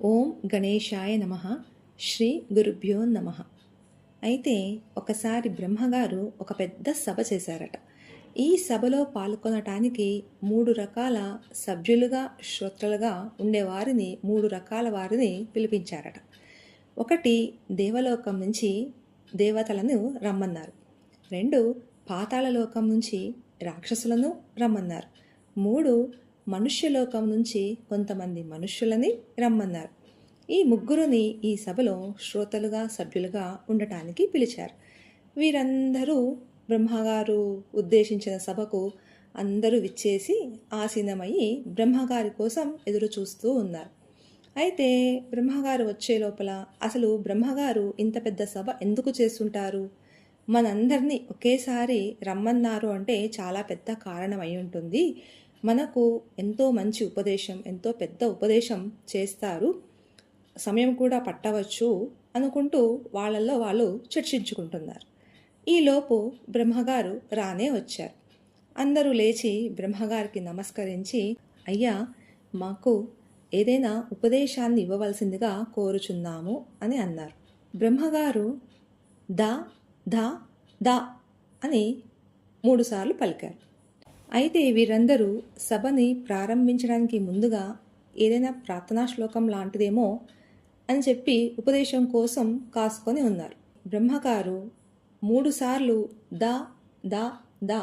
ఓం గణేశాయ నమః. శ్రీ గురుభ్యో నమః. అయితే ఒకసారి బ్రహ్మగారు ఒక పెద్ద సభ చేశారట. ఈ సభలో పాల్గొనటానికి 3 రకాల సభ్యులుగా శ్రోతలుగా ఉండేవారిని 3 రకాల వారిని పిలిపించారట. ఒకటి, దేవలోకం నుంచి దేవతలను రమ్మన్నారు. 2, పాతాళలోకం నుంచి రాక్షసులను రమ్మన్నారు. 3, మనుష్యలోకం నుంచి కొంతమంది మనుష్యులని రమ్మన్నారు. ఈ ముగ్గురుని ఈ సభలో శ్రోతలుగా సభ్యులుగా ఉండటానికి పిలిచారు. వీరందరూ బ్రహ్మగారు ఉద్దేశించిన సభకు అందరూ విచ్చేసి ఆసీనమయ్యి బ్రహ్మగారి కోసం ఎదురు చూస్తూ ఉన్నారు. అయితే బ్రహ్మగారు వచ్చే లోపల అసలు బ్రహ్మగారు ఇంత పెద్ద సభ ఎందుకు చేస్తుంటారు, మనందరినీ ఒకేసారి రమ్మన్నారు అంటే చాలా పెద్ద కారణం అయి ఉంటుంది. మనకు ఎంతో మంచి ఉపదేశం, ఎంతో పెద్ద ఉపదేశం చేస్తారు, సమయం కూడా పట్టవచ్చు అనుకుంటూ వాళ్ళల్లో వాళ్ళు చర్చించుకుంటున్నారు. ఈలోపు బ్రహ్మగారు రానే వచ్చారు. అందరూ లేచి బ్రహ్మగారికి నమస్కరించి, అయ్యా, మాకు ఏదైనా ఉపదేశాన్ని ఇవ్వవలసిందిగా కోరుచున్నాము అని అన్నారు. బ్రహ్మగారు దా దా దా అని 3 సార్లు పలికారు. అయితే వీరందరూ సభని ప్రారంభించడానికి ముందుగా ఏదైనా ప్రార్థనా శ్లోకం లాంటిదేమో అని చెప్పి ఉపదేశం కోసం కాసుకొని ఉన్నారు. బ్రహ్మగారు 3 సార్లు దా దా దా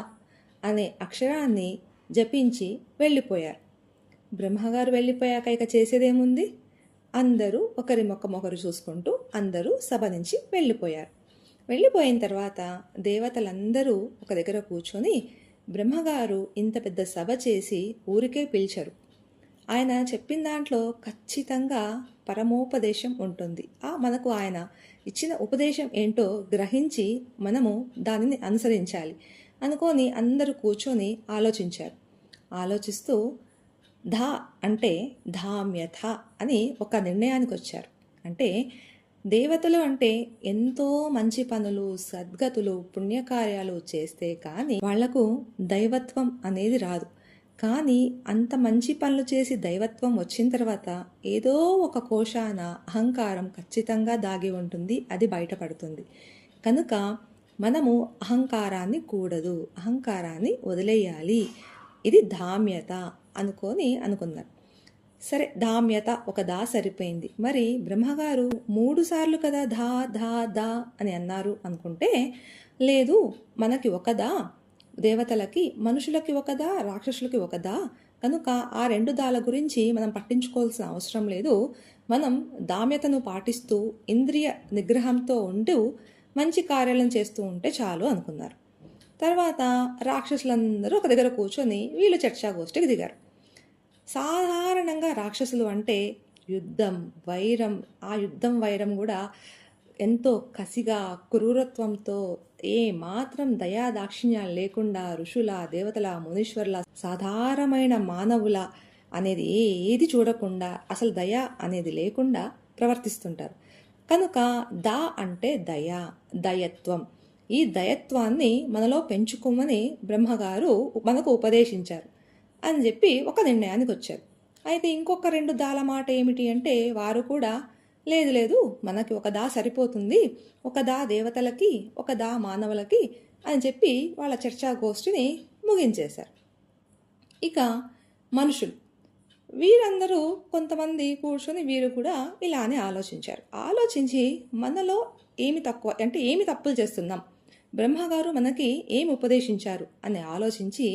అనే అక్షరాన్ని జపించి వెళ్ళిపోయారు. బ్రహ్మగారు వెళ్ళిపోయాక ఇక చేసేదేముంది? అందరూ ఒకరి ముఖం ఒకరు చూసుకుంటూ అందరూ సభ నుంచి వెళ్ళిపోయారు. వెళ్ళిపోయిన తర్వాత దేవతలందరూ ఒక దగ్గర కూర్చొని, బ్రహ్మగారు ఇంత పెద్ద సభ చేసి ఊరికే పిలిచారు, ఆయన చెప్పిన దాంట్లో ఖచ్చితంగా పరమోపదేశం ఉంటుంది, మనకు ఆయన ఇచ్చిన ఉపదేశం ఏంటో గ్రహించి మనము దానిని అనుసరించాలి అనుకొని అందరూ కూర్చొని ఆలోచించారు. ఆలోచిస్తూ ధా అంటే ధామ్యథ అని ఒక నిర్ణయానికి వచ్చారు. అంటే దేవతలు అంటే ఎంతో మంచి పనులు, సద్గతులు, పుణ్యకార్యాలు చేస్తే కానీ వాళ్లకు దైవత్వం అనేది రాదు. కానీ అంత మంచి పనులు చేసి దైవత్వం వచ్చిన తర్వాత ఏదో ఒక కోశాన అహంకారం ఖచ్చితంగా దాగి ఉంటుంది, అది బయటపడుతుంది. కనుక మనము అహంకారాన్ని కూడదు, అహంకారాన్ని వదిలేయాలి, ఇది ధామ్యత అనుకున్నారు. సరే, ధామ్యత ఒక దా సరిపోయింది. మరి బ్రహ్మగారు 3 సార్లు కదా ధా ధా దా అని అన్నారు అనుకుంటే, లేదు, మనకి ఒక దా, దేవతలకి మనుషులకి ఒక దా, రాక్షసులకి ఒక దా, కనుక ఆ 2 దాల గురించి మనం పట్టించుకోవాల్సిన అవసరం లేదు. మనం దామ్యతను పాటిస్తూ ఇంద్రియ నిగ్రహంతో ఉంటూ మంచి కార్యాలను చేస్తూ ఉంటే చాలు అనుకున్నారు. తర్వాత రాక్షసులందరూ ఒక దగ్గర కూర్చొని వీళ్ళు చర్చాగోష్ఠికి దిగారు. సాధారణంగా రాక్షసులు అంటే యుద్ధం, వైరం, ఆ యుద్ధం వైరం కూడా ఎంతో కసిగా, క్రూరత్వంతో, ఏ మాత్రం దయాదాక్షిణ్యాలు లేకుండా ఋషుల, దేవతల, మునీశ్వరుల, సాధారణమైన మానవుల అనేది ఏది చూడకుండా, అసలు దయ అనేది లేకుండా ప్రవర్తిస్తుంటారు. కనుక దా అంటే దయ, దయత్వం. ఈ దయత్వాన్ని మనలో పెంచుకోమని బ్రహ్మగారు మనకు ఉపదేశించారు అని చెప్పి ఒక నిర్ణయానికి వచ్చారు. అయితే ఇంకొక 2 దాల మాట ఏమిటి అంటే, వారు కూడా లేదు, మనకి ఒక దా సరిపోతుంది, ఒక దా దేవతలకి, ఒక దా మానవులకి అని చెప్పి వాళ్ళ చర్చాగోష్ఠిని ముగించేశారు. ఇక మనుషులు, వీరందరూ కొంతమంది కూర్చొని వీరు కూడా ఇలానే ఆలోచించి మనలో ఏమి తక్కువ అంటే ఏమి తప్పులు చేస్తున్నాం, బ్రహ్మగారు మనకి ఏమి ఉపదేశించారు అని ఆలోచించి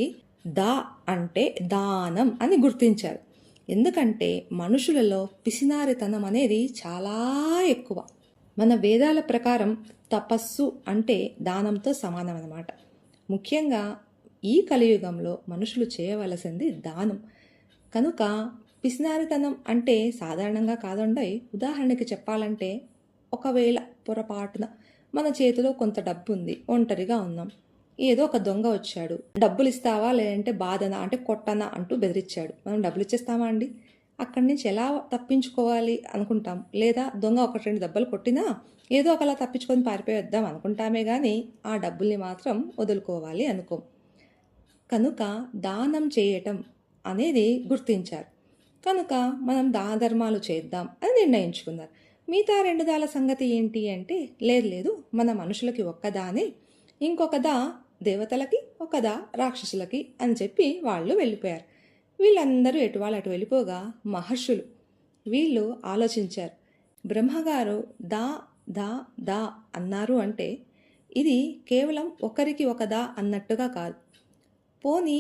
దా అంటే దానం అని గుర్తించారు. ఎందుకంటే మనుషులలో పిసినారితనం అనేది చాలా ఎక్కువ. మన వేదాల ప్రకారం తపస్సు అంటే దానంతో సమానం అన్నమాట. ముఖ్యంగా ఈ కలియుగంలో మనుషులు చేయవలసింది దానం. కనుక పిసినారితనం అంటే సాధారణంగా కాదండి. ఉదాహరణకి చెప్పాలంటే, ఒకవేళ పొరపాటున మన చేతిలో కొంత డబ్బు ఉంది, ఒంటరిగా ఉన్నాం, ఏదో ఒక దొంగ వచ్చాడు, డబ్బులు ఇస్తావా లేదంటే బాధనా అంటే కొట్టనా అంటూ బెదిరించాడు. మనం డబ్బులు ఇచ్చేస్తామా అండి? అక్కడి నుంచి ఎలా తప్పించుకోవాలి అనుకుంటాం. లేదా దొంగ 1-2 దెబ్బలు కొట్టినా ఏదో ఒకలా తప్పించుకొని పారిపోయేద్దాం అనుకుంటామే కానీ ఆ డబ్బుల్ని మాత్రం వదులుకోవాలి అనుకోం. కనుక దానం చేయటం అనేది గుర్తించారు. కనుక మనం దాన ధర్మాలు చేద్దాం అని నిర్ణయించుకున్నారు. మిగతా 2 దాల సంగతి ఏంటి అంటే, లేదు లేదు, మన మనుషులకి ఒక్కదానే, ఇంకొక దా దేవతలకి, ఒక దా రాక్షసులకి అని చెప్పి వాళ్ళు వెళ్ళిపోయారు. వీళ్ళందరూ ఎటు వాళ్ళు అటు వెళ్ళిపోగా మహర్షులు వీళ్ళు ఆలోచించారు. బ్రహ్మగారు దా దా దా అన్నారు అంటే ఇది కేవలం ఒకరికి ఒక దా అన్నట్టుగా కాదు. పోనీ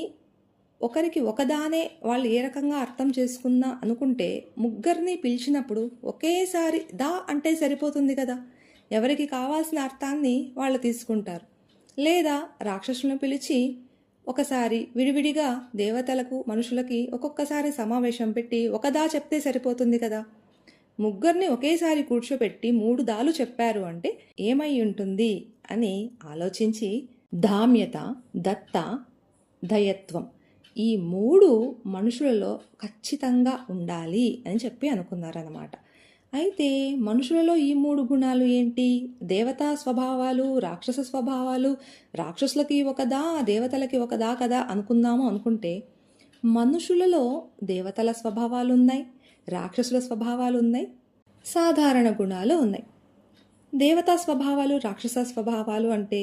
ఒకరికి ఒకదానే వాళ్ళు ఏ రకంగా అర్థం చేసుకున్నా అనుకుంటే ముగ్గురిని పిలిచినప్పుడు ఒకేసారి దా అంటే సరిపోతుంది కదా. ఎవరికి కావాల్సిన అర్థాన్ని వాళ్ళు తీసుకుంటారు. లేదా రాక్షసులను పిలిచి ఒకసారి విడివిడిగా దేవతలకు మనుషులకి ఒక్కొక్కసారి సమావేశం పెట్టి ఒక దా చెప్తే సరిపోతుంది కదా. ముగ్గురిని ఒకేసారి కూర్చోపెట్టి 3 దాలు చెప్పారు అంటే ఏమై ఉంటుంది అని ఆలోచించి ధామ్యత, దత్త, దయత్వం ఈ 3 మనుషులలో ఖచ్చితంగా ఉండాలి అని చెప్పి అనుకున్నారన్నమాట. అయితే మనుషులలో ఈ 3 గుణాలు ఏంటి? దేవతా స్వభావాలు, రాక్షస స్వభావాలు. రాక్షసులకి ఒకదా, దేవతలకి ఒకదా కదా అనుకుందాము అనుకుంటే మనుషులలో దేవతల స్వభావాలు ఉన్నాయి, రాక్షసుల స్వభావాలు ఉన్నాయి, సాధారణ గుణాలు ఉన్నాయి. దేవతా స్వభావాలు, రాక్షస స్వభావాలు అంటే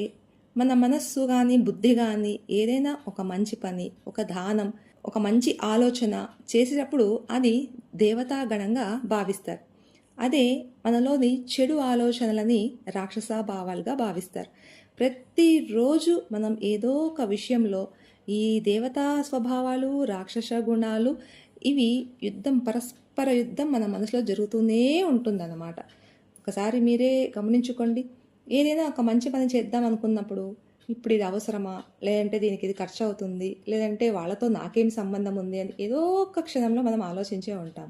మన మనస్సు కానీ బుద్ధి కానీ ఏదైనా ఒక మంచి పని, ఒక దానం, ఒక మంచి ఆలోచన చేసేటప్పుడు అది దేవతాగణంగా భావిస్తారు. అదే మనలోని చెడు ఆలోచనలని రాక్షస భావాలుగా భావిస్తారు. ప్రతిరోజు మనం ఏదో ఒక విషయంలో ఈ దేవతా స్వభావాలు, రాక్షస గుణాలు ఇవి పరస్పర యుద్ధం మన మనసులో జరుగుతూనే ఉంటుందన్నమాట. ఒకసారి మీరే గమనించుకోండి. ఏదైనా ఒక మంచి పని చేద్దాం అనుకున్నప్పుడు ఇప్పుడు ఇది అవసరమా, లేదంటే దీనికి ఇది ఖర్చు అవుతుంది, లేదంటే వాళ్ళతో నాకేం సంబంధం ఉంది అని ఏదో ఒక క్షణంలో మనం ఆలోచించే ఉంటాం.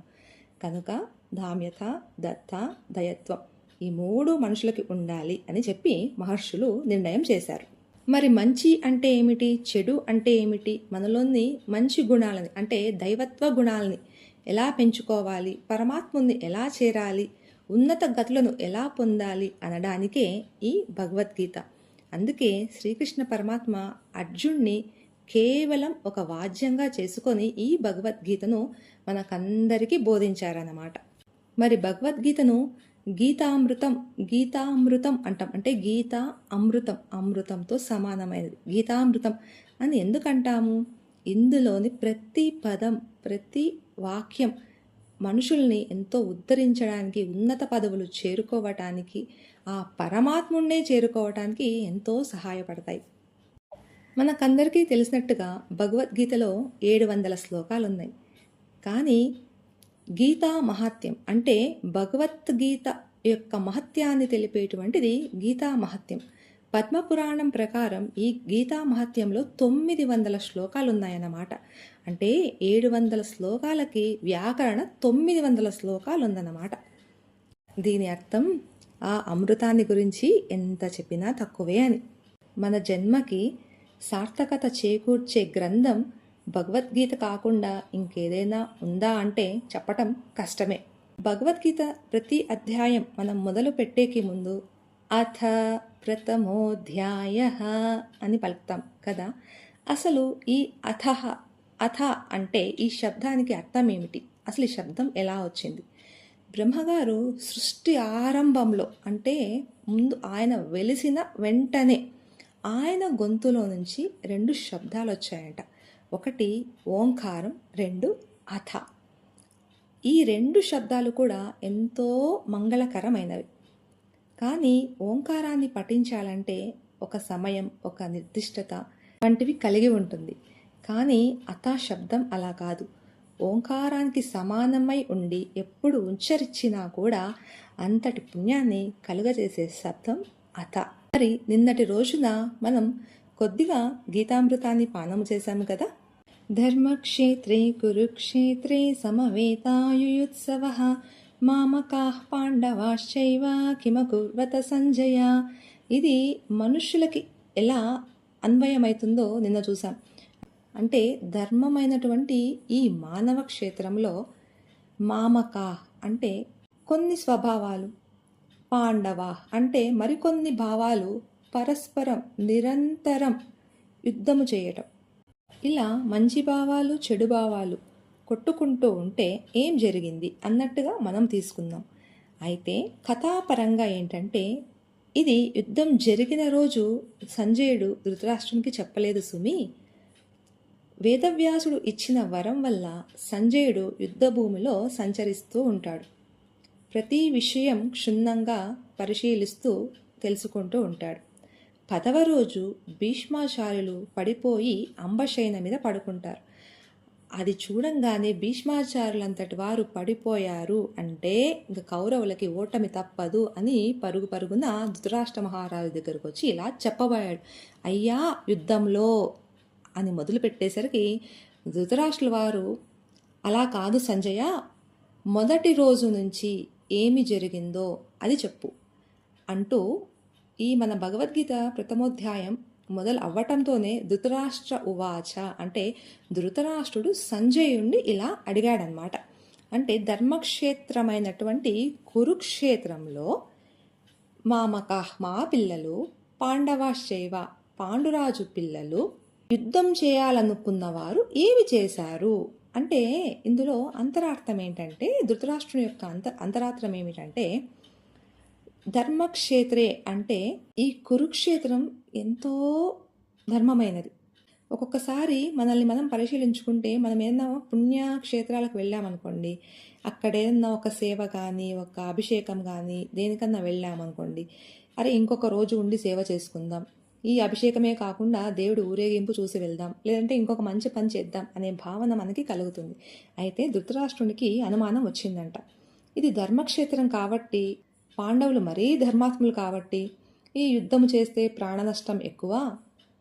కనుక ధామ్యత, దత్త, దయత్వం ఈ 3 మనుషులకి ఉండాలి అని చెప్పి మహర్షులు నిర్ణయం చేశారు. మరి మంచి అంటే ఏమిటి, చెడు అంటే ఏమిటి, మనలోని మంచి గుణాలని అంటే దైవత్వ గుణాలని ఎలా పెంచుకోవాలి, పరమాత్ముని ఎలా చేరాలి, ఉన్నత గతులను ఎలా పొందాలి అనడానికే ఈ భగవద్గీత. అందుకే శ్రీకృష్ణ పరమాత్మ అర్జున్ని కేవలం ఒక వాద్యంగా చేసుకొని ఈ భగవద్గీతను మనకందరికీ బోధించారన్నమాట. మరి భగవద్గీతను గీతామృతం అంటాం. అంటే గీతా అమృతం, అమృతంతో సమానమైనది గీతామృతం అని ఎందుకంటాము? ఇందులోని ప్రతి పదం, ప్రతి వాక్యం మనుషుల్ని ఎంతో ఉద్ధరించడానికి, ఉన్నత పదవులు చేరుకోవటానికి, ఆ పరమాత్మున్నే చేరుకోవటానికి ఎంతో సహాయపడతాయి. మనకందరికీ తెలిసినట్టుగా భగవద్గీతలో 700 శ్లోకాలు ఉన్నాయి. కానీ గీతా మహాత్మ్యం అంటే భగవద్గీత యొక్క మహత్యాన్ని తెలిపేటువంటిది గీతా మహత్యం. పద్మపురాణం ప్రకారం ఈ గీతా మహత్యంలో 900 శ్లోకాలు ఉన్నాయన్నమాట. అంటే 700 శ్లోకాలకి వ్యాకరణ 900 శ్లోకాలు ఉందన్నమాట. దీని అర్థం ఆ అమృతాన్ని గురించి ఎంత చెప్పినా తక్కువే అని. మన జన్మకి సార్థకత చేకూర్చే గ్రంథం భగవద్గీత కాకుండా ఇంకేదైనా ఉందా అంటే చెప్పటం కష్టమే. భగవద్గీత ప్రతి అధ్యాయం మనం మొదలు పెట్టేకి ముందు అథ ప్రథమోధ్యాయ అని పలుకుతాం కదా. అసలు ఈ అథ అంటే ఈ శబ్దానికి అర్థం ఏమిటి, అసలు ఈ శబ్దం ఎలా వచ్చింది? బ్రహ్మగారు సృష్టి ఆరంభంలో అంటే ముందు ఆయన వెలిసిన వెంటనే ఆయన గొంతులో నుంచి 2 శబ్దాలు వచ్చాయంట. ఒకటి ఓంకారం, 2 అథ. ఈ 2 శబ్దాలు కూడా ఎంతో మంగళకరమైనవి. కానీ ఓంకారాన్ని పఠించాలంటే ఒక సమయం, ఒక నిర్దిష్టత వంటివి కలిగి ఉంటుంది. కానీ అథ శబ్దం అలా కాదు. ఓంకారానికి సమానమై ఉండి ఎప్పుడు ఉచ్చరించినా కూడా అంతటి పుణ్యాన్ని కలుగజేసే శబ్దం అథ. మరి నిన్నటి రోజున మనం కొద్దిగా గీతామృతాన్ని పానము చేశాము కదా. ధర్మక్షేత్రే కురుక్షేత్రే సమవేతాయుయుత్సవః మామకాః పాండవాశ్చైవ కిమకుర్వత సంజయ. ఇది మనుష్యులకి ఎలా అన్వయమవుతుందో నిన్న చూసాం. అంటే ధర్మమైనటువంటి ఈ మానవ క్షేత్రంలో మామకా అంటే కొన్ని స్వభావాలు, పాండవ అంటే మరికొన్ని భావాలు పరస్పరం నిరంతరం యుద్ధము చేయటం. ఇలా మంచి భావాలు, చెడు భావాలు కొట్టుకుంటూ ఉంటే ఏం జరిగింది అన్నట్టుగా మనం తీసుకుందాం. అయితే కథాపరంగా ఏంటంటే, ఇది యుద్ధం జరిగిన రోజు సంజయుడు ధృతరాష్ట్రునికి చెప్పలేదు సుమి. వేదవ్యాసుడు ఇచ్చిన వరం వల్ల సంజయుడు యుద్ధభూమిలో సంచరిస్తూ ఉంటాడు. ప్రతి విషయం క్షుణ్ణంగా పరిశీలిస్తూ తెలుసుకుంటూ ఉంటాడు. 10వ రోజు భీష్మాచార్యులు పడిపోయి అంబశయన మీద పడుకుంటారు. అది చూడంగానే భీష్మాచార్యులంతటి వారు పడిపోయారు అంటే ఇంక కౌరవులకి ఓటమి తప్పదు అని పరుగు పరుగున ధృతరాష్ట్ర మహారాజు దగ్గరకు వచ్చి ఇలా చెప్పబోయాడు. అయ్యా యుద్ధంలో అని మొదలు పెట్టేసరికి ధృతరాష్ట్రుల వారు, అలా కాదు సంజయ, మొదటి రోజు నుంచి ఏమి జరిగిందో అది చెప్పు అంటూ ఈ మన భగవద్గీత ప్రథమోధ్యాయం మొదలు అవ్వటంతోనే ధృతరాష్ట్ర ఉవాచ అంటే ధృతరాష్ట్రుడు సంజయుణ్ణి ఇలా అడిగాడనమాట. అంటే ధర్మక్షేత్రమైనటువంటి కురుక్షేత్రంలో మా పిల్లలు పాండవాశ్చైవ పాండురాజు పిల్లలు యుద్ధం చేయాలనుకున్న వారు ఏమి చేశారు అంటే ఇందులో అంతరార్థం ఏంటంటే, ధృతరాష్ట్రుని యొక్క అంతరార్థం ఏమిటంటే, ధర్మక్షేత్రే అంటే ఈ కురుక్షేత్రం ఎంతో ధర్మమైనది. ఒక్కొక్కసారి మనల్ని మనం పరిశీలించుకుంటే, మనం ఏదైనా పుణ్యక్షేత్రాలకు వెళ్ళామనుకోండి, అక్కడ ఏదన్నా ఒక సేవ కానీ ఒక అభిషేకం కానీ దేనికన్నా వెళ్ళామనుకోండి, అరే ఇంకొక రోజు ఉండి సేవ చేసుకుందాం, ఈ అభిషేకమే కాకుండా దేవుడు ఊరేగింపు చూసి వెళ్దాం, లేదంటే ఇంకొక మంచి పని చేద్దాం అనే భావన మనకి కలుగుతుంది. అయితే ధృతరాష్ట్రునికి అనుమానం వచ్చిందంట. ఇది ధర్మక్షేత్రం కాబట్టి, పాండవులు మరీ ధర్మాత్ములు కాబట్టి ఈ యుద్ధము చేస్తే ప్రాణ నష్టం ఎక్కువ,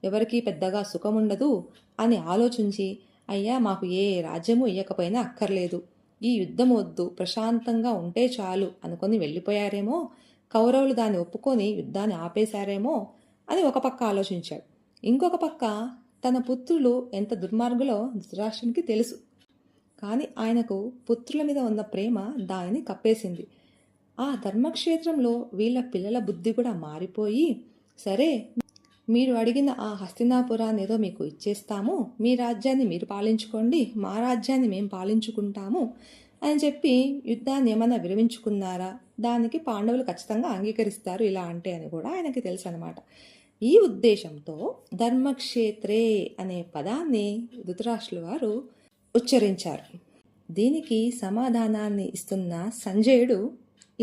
ఎవరికీ పెద్దగా సుఖం ఉండదు అని ఆలోచించి, అయ్యా మాకు ఏ రాజ్యము ఇయ్యకపోయినా అక్కర్లేదు, ఈ యుద్ధం వద్దు, ప్రశాంతంగా ఉంటే చాలు అనుకొని వెళ్ళిపోయారేమో, కౌరవులు దాన్ని ఒప్పుకొని యుద్ధాన్ని ఆపేశారేమో అని ఒక పక్క ఆలోచించాడు. ఇంకొక పక్క తన పుత్రులు ఎంత దుర్మార్గులో ధృతరాష్ట్రునికి తెలుసు. కానీ ఆయనకు పుత్రుల మీద ఉన్న ప్రేమ దానిని కప్పేసింది. ఆ ధర్మక్షేత్రంలో వీళ్ళ పిల్లల బుద్ధి కూడా మారిపోయి, సరే మీరు అడిగిన ఆ హస్తినాపురాన్ని ఏదో మీకు ఇచ్చేస్తాము, మీ రాజ్యాన్ని మీరు పాలించుకోండి, మా రాజ్యాన్ని మేము పాలించుకుంటాము అని చెప్పి యుద్ధాన్ని ఏమన్నా విరమించుకున్నారా, దానికి పాండవులు ఖచ్చితంగా అంగీకరిస్తారు ఇలా అంటే అని కూడా ఆయనకి తెలుసు అనమాట. ఈ ఉద్దేశంతో ధర్మక్షేత్రే అనే పదాన్ని ధృతరాష్ట్రుల వారు ఉచ్చరించారు. దీనికి సమాధానాన్ని ఇస్తున్న సంజయుడు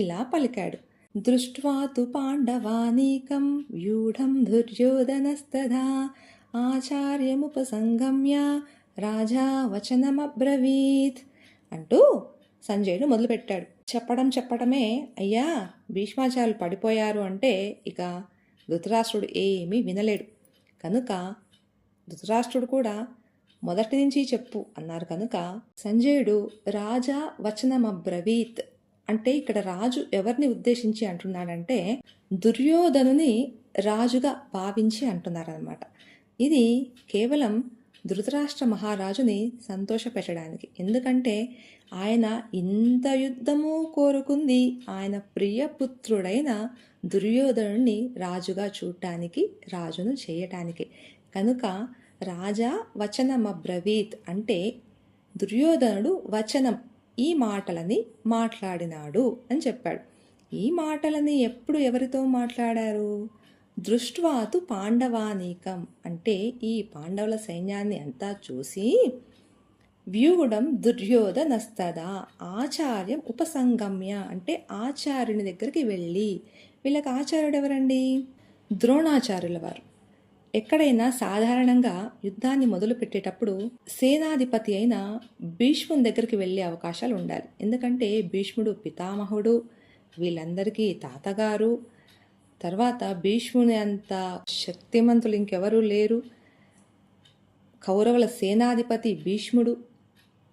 ఇలా పలికాడు. దృష్ట్వా తు పాండవానీకం వ్యూఢం దుర్యోధనస్తథా ఆచార్యముపసంగమ్య రాజా వచనమబ్రవీత్ అంటూ సంజయుడు మొదలుపెట్టాడు. చెప్పడమే అయ్యా భీష్మాచార్యులు పడిపోయారు అంటే ఇక ధృతరాష్ట్రుడు ఏమీ వినలేడు. కనుక ధృతరాష్ట్రుడు కూడా మొదటి నుంచి చెప్పు అన్నారు. కనుక సంజయుడు రాజా వచనమబ్రవీత్ అంటే ఇక్కడ రాజు ఎవరిని ఉద్దేశించి అంటున్నాడంటే దుర్యోధనుని రాజుగా భావించి అంటున్నారనమాట. ఇది కేవలం ధృతరాష్ట్ర మహారాజుని సంతోషపెట్టడానికి. ఎందుకంటే ఆయన ఇంత యుద్ధము కోరుకుంది ఆయన ప్రియపుత్రుడైన దుర్యోధనుని రాజుగా చూడటానికి, రాజును చేయటానికి. కనుక రాజా వచనమబ్రవీత్ అంటే దుర్యోధనుడు వచనం ఈ మాటలని మాట్లాడినాడు అని చెప్పాడు. ఈ మాటలని ఎప్పుడు ఎవరితో మాట్లాడారు? దృష్ట్వాతు పాండవానీకం అంటే ఈ పాండవుల సైన్యాన్ని అంతా చూసి వ్యూఢం దుర్యోధనస్తదా ఆచార్యం ఉపసంగమ్య అంటే ఆచార్యుని దగ్గరికి వెళ్ళి, వీళ్ళకి ఆచార్యుడు ఎవరండి? ద్రోణాచార్యుల వారు. ఎక్కడైనా సాధారణంగా యుద్ధాన్ని మొదలు పెట్టేటప్పుడు సేనాధిపతి అయిన భీష్ముని దగ్గరికి వెళ్ళే అవకాశాలు ఉండాలి. ఎందుకంటే భీష్ముడు పితామహుడు, వీళ్ళందరికీ తాతగారు. తర్వాత భీష్ముని అంత శక్తిమంతులు ఇంకెవరూ లేరు. కౌరవుల సేనాధిపతి భీష్ముడు.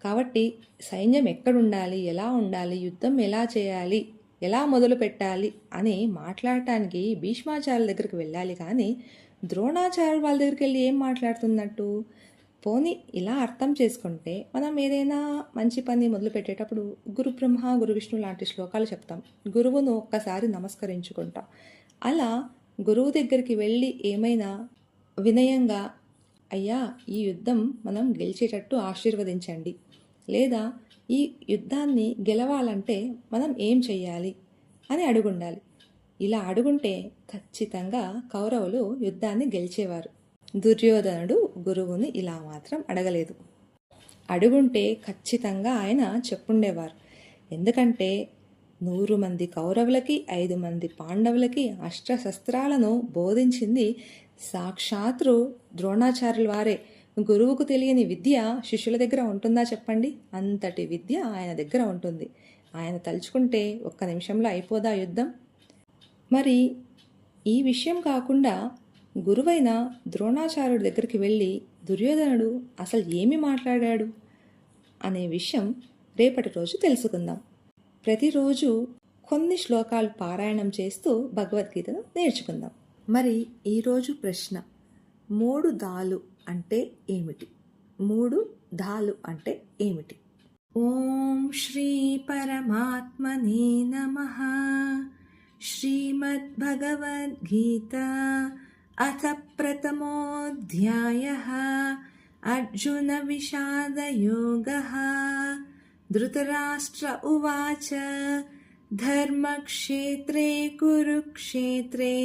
కాబట్టి సైన్యం ఎక్కడుండాలి, ఎలా ఉండాలి, యుద్ధం ఎలా చేయాలి, ఎలా మొదలు పెట్టాలి అని మాట్లాడటానికి భీష్మాచార్యుల దగ్గరికి వెళ్ళాలి. కానీ ద్రోణాచార్యుల వాళ్ళ దగ్గరికి వెళ్ళి ఏం మాట్లాడుతున్నట్టు? పోనీ ఇలా అర్థం చేసుకుంటే మనం ఏదైనా మంచి పని మొదలు పెట్టేటప్పుడు గురు బ్రహ్మ గురు విష్ణు లాంటి శ్లోకాలు చెప్తాం, గురువును ఒక్కసారి నమస్కరించుకుంటాం. అలా గురువు దగ్గరికి వెళ్ళి ఏమైనా వినయంగా, అయ్యా ఈ యుద్ధం మనం గెలిచేటట్టు ఆశీర్వదించండి లేదా ఈ యుద్ధాన్ని గెలవాలంటే మనం ఏం చెయ్యాలి అని అడుగుండాలి. ఇలా అడుగుంటే ఖచ్చితంగా కౌరవులు యుద్ధాన్ని గెలిచేవారు. దుర్యోధనుడు గురువుని ఇలా మాత్రం అడగలేదు. అడుగుంటే ఖచ్చితంగా ఆయన చెప్పుండేవారు. ఎందుకంటే 100 మంది కౌరవులకి 5 మంది పాండవులకి అస్త్రశస్త్రాలను బోధించింది సాక్షాత్తు ద్రోణాచార్యుల వారే. గురువుకు తెలియని విద్య శిష్యుల దగ్గర ఉంటుందా చెప్పండి? అంతటి విద్య ఆయన దగ్గర ఉంటుంది. ఆయన తలుచుకుంటే ఒక్క నిమిషంలో అయిపోదా యుద్ధం? మరి ఈ విషయం కాకుండా గురువైన ద్రోణాచార్యుడి దగ్గరికి వెళ్ళి దుర్యోధనుడు అసలు ఏమి మాట్లాడాడు అనే విషయం రేపటి రోజు తెలుసుకుందాం. ప్రతిరోజు కొన్ని శ్లోకాలు పారాయణం చేస్తూ భగవద్గీతను నేర్చుకుందాం. మరి ఈరోజు ప్రశ్న, 3 దాలు అంటే ఏమిటి? 3 దాలు అంటే ఏమిటి? ఓం శ్రీ పరమాత్మనే నమః. శ్రీమద్భగవద్గీత అథ ప్రథమోऽధ్యాయః. అర్జున విషాదయోగః. ధృతరాష్ట్ర ఉవాచ ధర్మక్షేత్రే కురుక్షేత్రే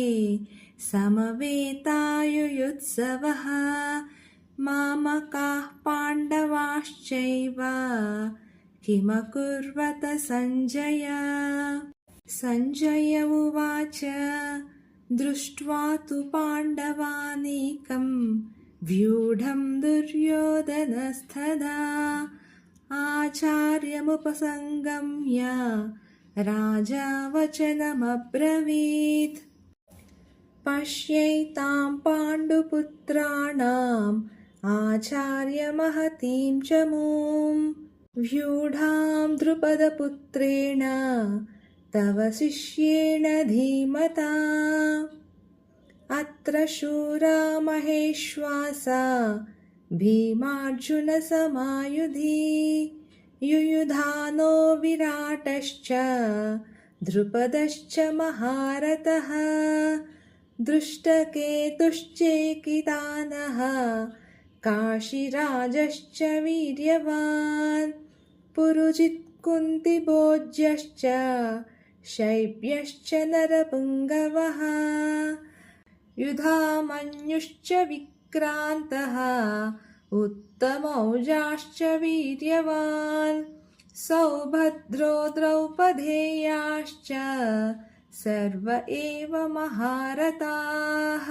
సమవేతాయుయుత్సవః. మామకాః పాండవాశ్చైవ కిమకుర్వత సంజయ. సంజయ ఉవాచ దృష్ట్వా తు పాండవానీకం వ్యూఢం దుర్యోధనస్తదా ఆచార్యముపసంగమ్య రాజా వచనమబ్రవీత్. పశ్యైతాం పాండుపుత్రాణాం ఆచార్యమహతీం చ మూం వ్యూఢాం ద్రుపదపుత్రేణ తవ శిష్యేణ ధీమతా. అత్ర శూరా మహేశ్వాసా భీమార్జున సమాయుధి. యుయుధానో విరాటశ్చ ద్రుపదశ్చ మహారథః. దృష్టకేతుశ్చేకితానః కాశీరాజశ్చ వీర్యవాన్. పురుజిత్ కుంతిభోజ్యశ్చ శైబ్యశ్చ నరపుంగవః. యుధామన్యుశ్చ విక్రాంతః ఉత్తమౌజాశ్చ వీర్యవాన్. సౌభద్రో ద్రౌపదేయాశ్చ సర్వ ఏవ మహారథాః.